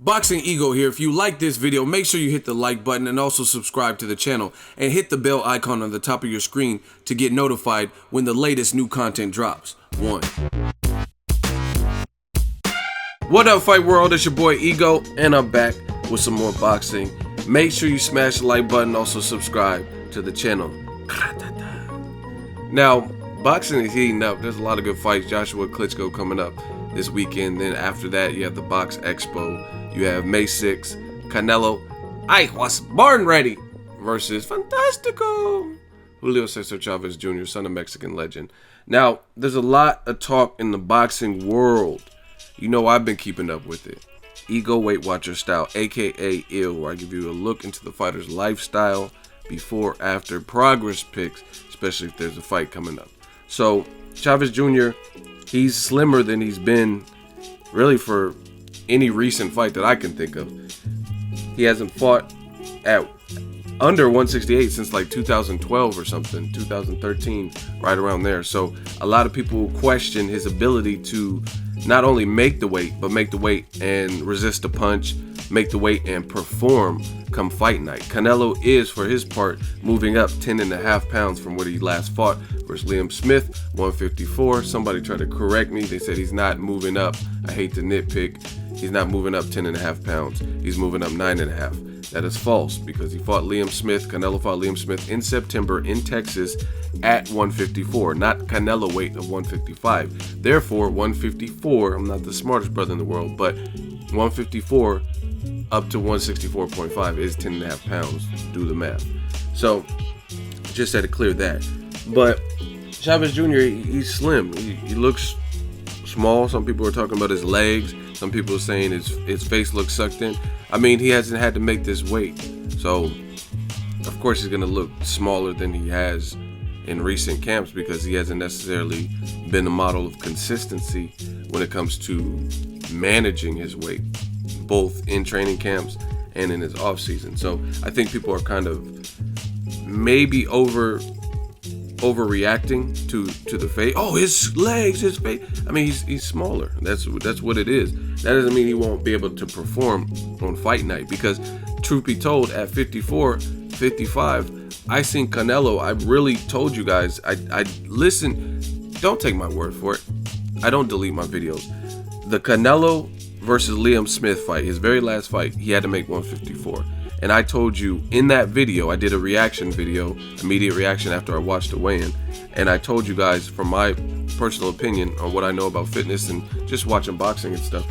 Boxingego here. If you like this video, make sure you hit the like button and also subscribe to the channel and hit the bell icon on the top of your screen to get notified when the latest new content drops. What up, fight world? It's your boy Ego, and I'm back with some more boxing. Make sure you smash the like button, also subscribe to the channel. Now, boxing is heating up. There's a lot of good fights. Joshua Klitschko coming up this weekend. Then after that, you have the Box Expo. You have May 6th, Canelo, I was born ready, versus Fantastico, Julio Cesar Chavez Jr., son of Mexican legend. Now, there's a lot of talk in the boxing world. You know I've been keeping up with it. Ego Weight Watcher style, aka ILL, where I give you a look into the fighter's lifestyle, before, after, progress pics, especially if there's a fight coming up. So, Chavez Jr., he's slimmer than he's been really for any recent fight that I can think of. He hasn't fought at under 168 since like 2012 or something, 2013, right around there. So a lot of people question his ability to not only make the weight, but make the weight and resist a punch, make the weight and perform come fight night. Canelo is, for his part, moving up 10.5 pounds from what he last fought versus Liam Smith, 154. Somebody tried to correct me. They said he's not moving up. I hate to nitpick. He's not moving up 10.5 pounds. He's moving up 9.5. That is false, because he fought Liam Smith. Canelo fought Liam Smith in September in Texas at 154, not Canelo weight of 155. Therefore, 154, I'm not the smartest brother in the world, but 154 up to 164.5 is 10.5 pounds. Do the math. So, just had to clear that. But Chavez Jr., he's slim. He looks small. Some people are talking about his legs. Some people are saying his face looks sucked in. I mean, he hasn't had to make this weight. So, of course, he's going to look smaller than he has in recent camps, because he hasn't necessarily been a model of consistency when it comes to managing his weight, both in training camps and in his off season. So I think people are kind of maybe overreacting to the face. Oh, his legs, his face. I mean, he's smaller. That's what it is. That doesn't mean he won't be able to perform on fight night, because truth be told, at 54, 55, I seen Canelo. I really told you guys, I listen, don't take my word for it. I don't delete my videos. The Canelo versus Liam Smith fight, his very last fight, he had to make 154. And I told you in that video, I did a reaction video, immediate reaction after I watched the weigh-in, and I told you guys from my personal opinion on what I know about fitness and just watching boxing and stuff,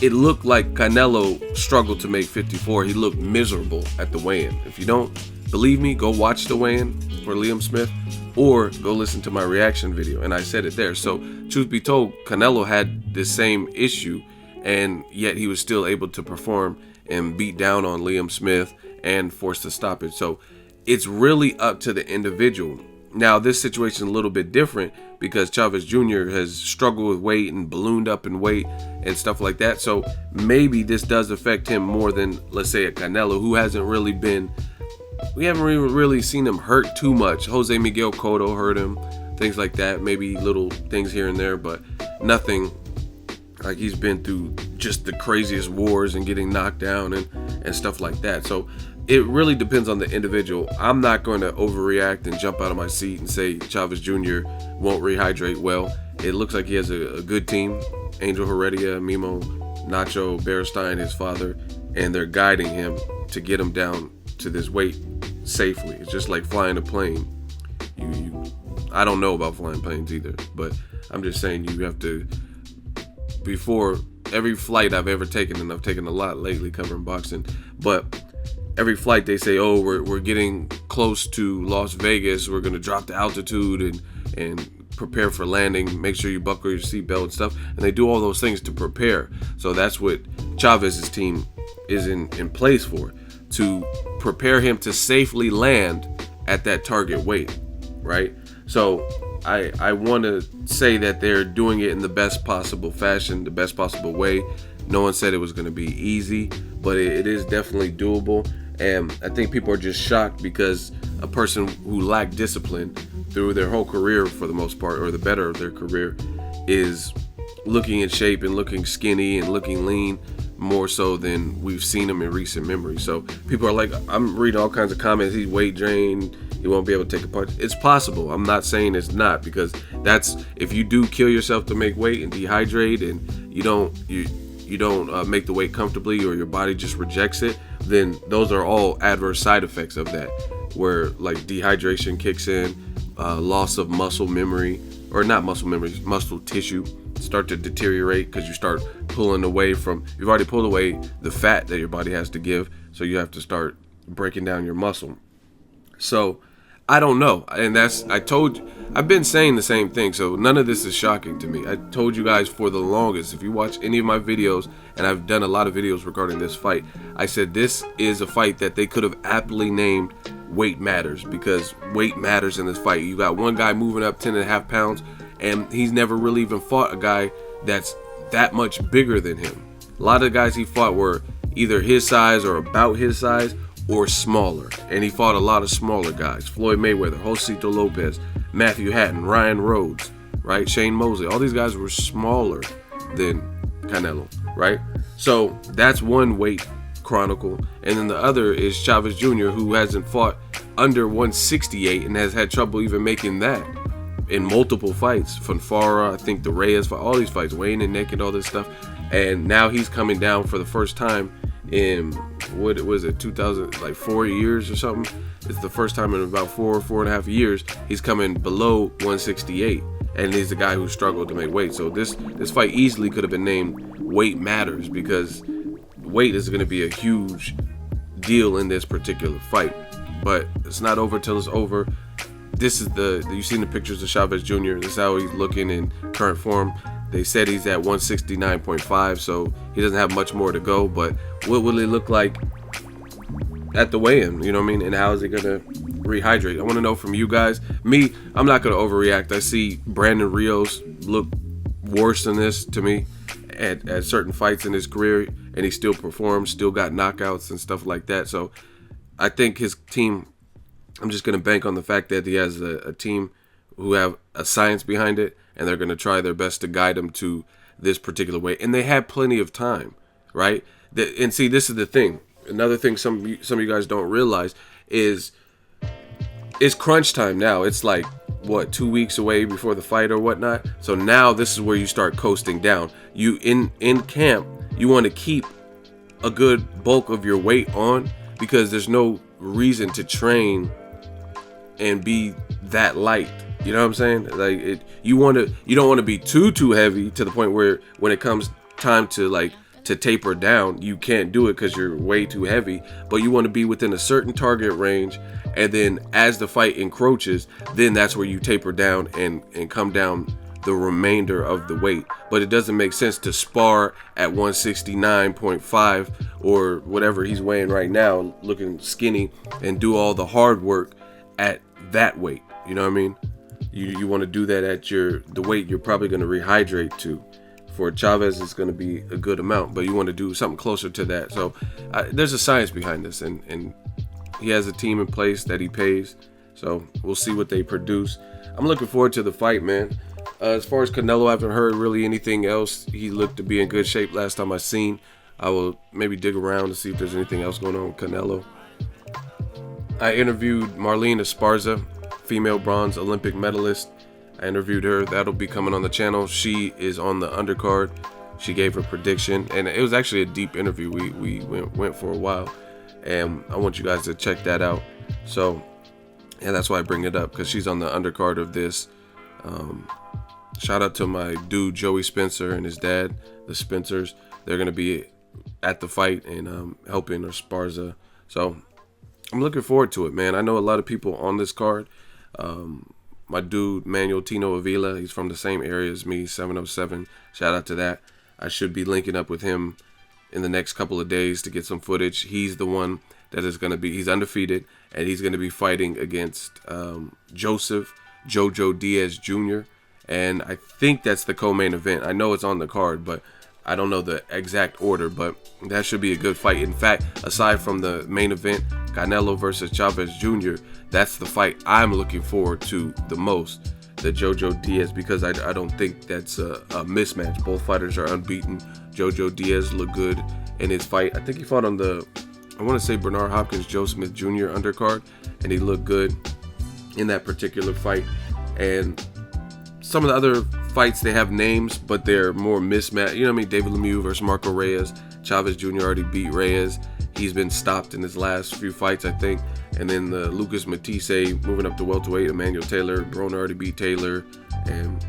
it looked like Canelo struggled to make 54. He looked miserable at the weigh-in. If you don't believe me, go watch the weigh-in for Liam Smith, or go listen to my reaction video, and I said it there. So truth be told, Canelo had the same issue, and yet he was still able to perform and beat down on Liam Smith and force the stoppage. So it's really up to the individual. Now, this situation is a little bit different because Chavez Jr. has struggled with weight and ballooned up in weight and stuff like that. So maybe this does affect him more than, let's say, a Canelo, who hasn't really been, we haven't really seen him hurt too much. Jose Miguel Cotto hurt him, things like that. Maybe little things here and there, but nothing like he's been through just the craziest wars and getting knocked down and stuff like that. So it really depends on the individual. I'm not going to overreact and jump out of my seat and say Chavez Jr. won't rehydrate well. It looks like he has a good team. Angel Heredia, Mimo, Nacho, Beristain, his father, and they're guiding him to get him down to this weight safely. It's just like flying a plane. I don't know about flying planes either, but I'm just saying you have to, before every flight I've ever taken, and I've taken a lot lately covering boxing, but every flight they say, oh, we're getting close to Las Vegas, we're going to drop the altitude and prepare for landing, make sure you buckle your seatbelt and stuff, and they do all those things to prepare. So that's what Chavez's team is in place for, to prepare him to safely land at that target weight, right? So I want to say that they're doing it in the best possible fashion, the best possible way. No one said it was going to be easy, but it is definitely doable. And I think people are just shocked because a person who lacked discipline through their whole career, for the most part, or the better of their career, is looking in shape and looking skinny and looking lean. more so than we've seen him in recent memory. So people are like, I'm reading all kinds of comments. He's weight drained. He won't be able to take a punch. It's possible. I'm not saying it's not, because that's, if you do kill yourself to make weight and dehydrate, and you don't make the weight comfortably, or your body just rejects it, then those are all adverse side effects of that, where like dehydration kicks in, loss of muscle memory, or not muscle memory, muscle tissue start to deteriorate, because you start pulling away from, you've already pulled away the fat that your body has to give, so you have to start breaking down your muscle. So I don't know, and I've been saying the same thing, so none of this is shocking to me. I told you guys for the longest, if you watch any of my videos, and I've done a lot of videos regarding this fight, I said this is a fight that they could have aptly named Weight Matters, because weight matters in this fight. You got one guy moving up 10.5 pounds, and he's never really even fought a guy that's that much bigger than him. A lot of the guys he fought were either his size or about his size, or smaller, and he fought a lot of smaller guys. Floyd Mayweather, Josito Lopez, Matthew Hatton, Ryan Rhodes, right? Shane Mosley. All these guys were smaller than Canelo, right? So that's one weight chronicle. And then the other is Chavez Jr., who hasn't fought under 168 and has had trouble even making that in multiple fights. Fonfara, I think the Reyes fight, all these fights, Wayne and Naked, all this stuff. And now he's coming down for the first time in, what was it, 2000, like 4 years or something. It's the first time in about 4.5 years he's coming below 168, and he's the guy who struggled to make weight. So this fight easily could have been named Weight Matters, because weight is going to be a huge deal in this particular fight. But it's not over till it's over. This is you've seen the pictures of Chavez Jr. This is how he's looking in current form. They said he's at 169.5, so he doesn't have much more to go. But what will he look like at the weigh-in? You know what I mean? And how is he going to rehydrate? I want to know from you guys. Me, I'm not going to overreact. I see Brandon Rios look worse than this to me at certain fights in his career, and he still performs, still got knockouts and stuff like that. So I think his team, I'm just going to bank on the fact that he has a team who have a science behind it, and they're going to try their best to guide him to this particular way. And they had plenty of time, right? And see, this is the thing. Another thing some of you guys don't realize is it's crunch time now. It's like, what, 2 weeks away before the fight or whatnot. So now this is where you start coasting down. You in camp, you want to keep a good bulk of your weight on, because there's no reason to train and be that light. You know what I'm saying? Like you don't want to be too heavy to the point where when it comes time to to taper down, you can't do it because you're way too heavy. But you want to be within a certain target range, and then as the fight encroaches, then that's where you taper down and come down the remainder of the weight. But it doesn't make sense to spar at 169.5 or whatever he's weighing right now, looking skinny, and do all the hard work at that weight. You know what I mean? You want to do that at the weight you're probably going to rehydrate to. For Chavez, it's going to be a good amount, but you want to do something closer to that. So there's a science behind this, and he has a team in place that he pays. So we'll see what they produce. I'm looking forward to the fight, man. As far as Canelo, I haven't heard really anything else. He looked to be in good shape last time I seen. I will maybe dig around to see if there's anything else going on with Canelo. I interviewed Marlene Esparza, female bronze Olympic medalist. I interviewed her. That'll be coming on the channel. She is on the undercard. She gave her prediction, and it was actually a deep interview. We went for a while, and I want you guys to check that out. So, yeah, that's why I bring it up, because she's on the undercard of this. Shout out to my dude Joey Spencer and his dad, the Spencers. They're gonna be at the fight and helping Esparza. So I'm looking forward to it, man. I know a lot of people on this card. My dude Manuel Tino Avila, he's from the same area as me, 707. Shout out to that. I should be linking up with him in the next couple of days to get some footage. He's the one that is going to be, he's undefeated, and he's going to be fighting against Joseph Jojo Diaz Jr. And I think that's the co-main event. I know it's on the card, but I don't know the exact order, but that should be a good fight. In fact, aside from the main event, Canelo versus Chavez Jr., that's the fight I'm looking forward to the most, the Jojo Diaz, because I don't think that's a mismatch. Both fighters are unbeaten. Jojo Diaz looked good in his fight. I think he fought on the, I want to say Bernard Hopkins, Joe Smith Jr. undercard, and he looked good in that particular fight. And some of the other fights, they have names, but they're more mismatched. You know what I mean? David Lemieux versus Marco Reyes. Chavez Jr. already beat Reyes. He's been stopped in his last few fights, I think. And then the Lucas Matisse moving up to welterweight. Emmanuel Taylor. Broner already beat Taylor. And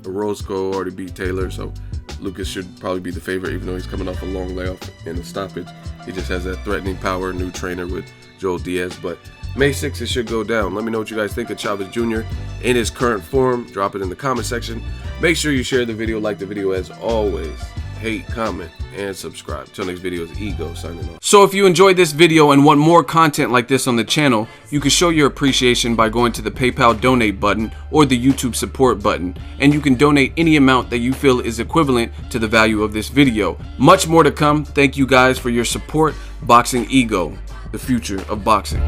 Orozco already beat Taylor. So Lucas should probably be the favorite, even though he's coming off a long layoff in the stoppage. He just has that threatening power, new trainer with Joel Diaz. But May 6th, it should go down. Let me know what you guys think of Chavez Jr. in his current form. Drop it in the comment section. Make sure you share the video, like the video as always. Hate, comment, and subscribe. Till next video is Ego signing off. So if you enjoyed this video and want more content like this on the channel, you can show your appreciation by going to the PayPal donate button or the YouTube support button. And you can donate any amount that you feel is equivalent to the value of this video. Much more to come. Thank you guys for your support. Boxingego, the future of boxing.